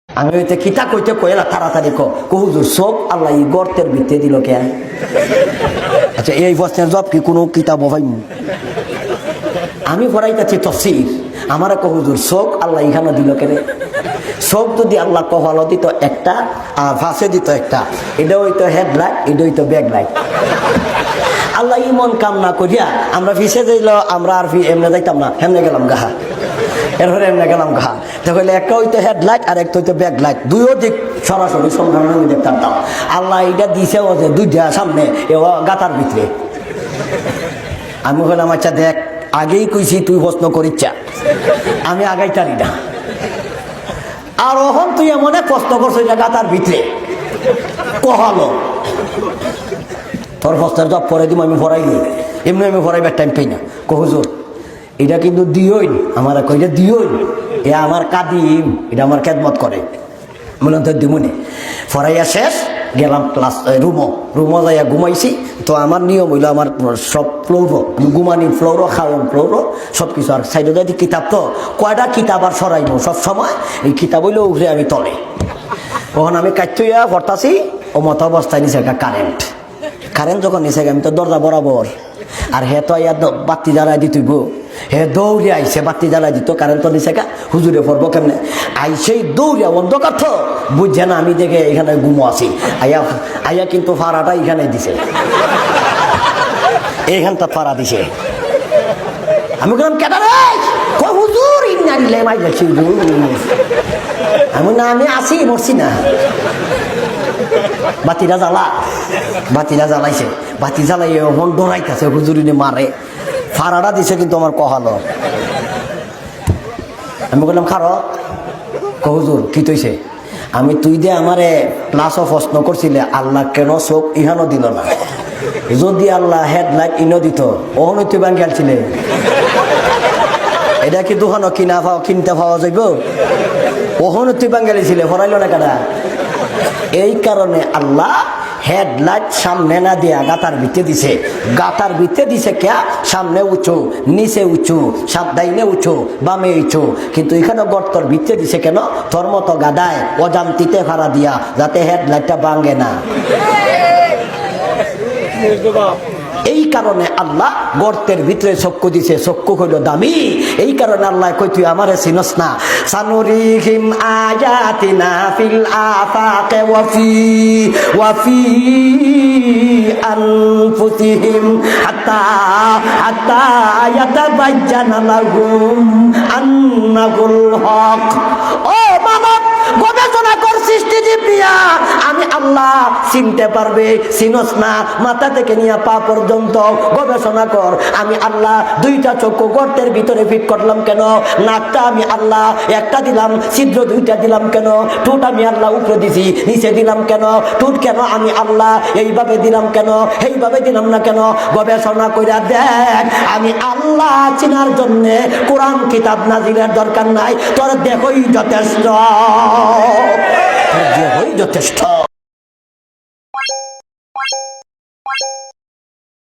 আমি হইতে কিতা কইতে কইলা তাড়াতাড়ি হুজুর সব আল্লাহ এই গর্তের ভিতরে দিল কেন? আচ্ছা এই প্রশ্নের জবাব কি কোনো কিতাব ভাই? আমি পড়াইতেছি তফসির, আমার হুজুর সব আল্লাহ এখানে দিল কেন? সব যদি আল্লাহ কহলো দিত একটা আর ফাঁসে দিত একটা, এটা হইতো হেডলাইট, এটা হইতো ব্যাকলাইট। আল্লাহ ইমন কাম না করিয়া আমরা ফিসে যাইল, আমরা আর এমনি যাইতাম না, হেমনে গেলাম গাহা, এরপরে এমনি গেলাম গাহা। তাহলে একটা হইতো হেডলাইট আর একটা হইতো ব্যাকলাইট, দুইও দিক সরাসরি সম্ভাবনা আমি দেখতাম। আল্লাহ এটা দিছে ও যে দুইটা সামনে গাতার ভিতরে। আমি বললাম আচ্ছা দেখ, আগেই কইছি তুই প্রশ্ন করিচ্ছা, আমি আগাইতারি না। আর ওহন তুই এমন প্রশ্ন করছো এটা গাতার ভিতরে কহালো, তোর প্রশ্নের জব পরে দিব, আমি পড়াই নি, এমনি আমি পড়াইবার টাইম পাই না। হুজুর এটা কিন্তু দিওইন, আমার কইটা দিওইন, এ আমার কাদিম, এটা আমার খেদমত করে, বললাম তো দিমুনি। পড়াইয়া শেষ গেলাম ক্লাস রুমো যাইয়া ঘুমাইছি। তো আমার নিয়ম হইলো আমার সব ফ্লোরও আমি ঘুমানি, ফ্লোরও খাওয়াম, ফ্লোরও সব কিছু। আর সাইডে যদি কিতাব তো কয়টা কিতাব আর সরাইব সব সময়, এই কিতাব হইলেও উঠে আমি তলে। তখন আমি কাটতেইয়া পড়তাছি, ও মত অবস্থায় নিচে কারেন্ট যখন নিচে আমি তো দরজা বরাবর, আর হে তো ইয়া বাতি জ্বালাই দিতইব, হে দৌড়ে আইসে বাতি জ্বালাই দিত, কারেন্ট তো নিচে হুজুরে পড়বো কেমনে? আইসেই দৌড়িয়া অন্ধকার তো বুঝছে না আমি দেখে এখানে ঘুমো আছি, আইয়া কিন্তু ফাড়াটা এখানে দিছে, এইখানটা ফাড়া দিছে। আমি বললাম কেটা রে? হুজুর ইন্নারিলে মাই যাচ্ছি, আমি না আমি আসি মরছি না। বাতিটা জ্বালাইছে, বাতি জ্বালাই মন ডরাইতেছে, হুজুরিনে মারে, ফাড়াটা দিছে কিন্তু আমার কহালো। আমি বললাম খারো, হুজুর কি তৈছে? আমি তুই দিয়ে আমারে ক্লাসও প্রশ্ন করছিলে আল্লাহ কেন চোখ ইহানো দিল না? যদি আল্লাহ হেডলাইট ইনো দিত ওহন তুই ব্যাংকে আনছিলে, এটা কি দোকানও কিনতে পাওয়া যাইব? ওহন তুই বাঙ্গালি ছিলে, হরাইল না কাটা। এই কারণে আল্লাহ হেডলাইট সামনে না দিয়া গাতার ভিতরে দিছে। গাতার ভিতরে দিছে কে? সামনে উঁচু, নিচে উঁচু, ডাইনে উঁচু, বামে উঁচু, কিন্তু এখানে গর্তর ভিতরে দিছে কেন? তোর মতো গাদায় অজান্তিতে ভাড়া দিয়া, যাতে হেডলাইটটা ভাঙে না। এই কারণে আল্লাহ গর্তের ভিতরে চক্ষু দিছে, চক্ষু হইল দামি। এই কারণে আল্লাহ কই তুই আমারে চিনস না? সানুরিহিম আয়াতিনা ফিল আফাকে ওয়া ফি আনফুসিহিম হাত্তা ইয়াতাবায়্যানা লাহুম আন্নাহুল হক। ও মানব, গবেষণা কর সৃষ্টিজীব নিয়া, আমি আল্লাহ চিনতে পারবে, চিনস না? মাথা থেকে নিয়ে পা পর্যন্ত গবেষণা কর। আমি আল্লাহ দুইটা চক্ষু গর্তের ভিতরে ফিট করলাম কেন? নাকটা আমি আল্লাহ একটা দিলাম, ছিদ্র দুইটা দিলাম কেন? ঠোঁট আমি আল্লাহ উপরে দিছি, নিচে দিলাম কেন? ঠোঁট কেন আমি আল্লাহ এইভাবে দিলাম কেন? এইভাবে দিলাম না কেন? গবেষণা কইরা দেখ। আমি আল্লাহ চিনার জন্য কোরআন কিতাব নাজিলের দরকার নাই, তোর দেহই যথেষ্ট, দেহই যথেষ্ট।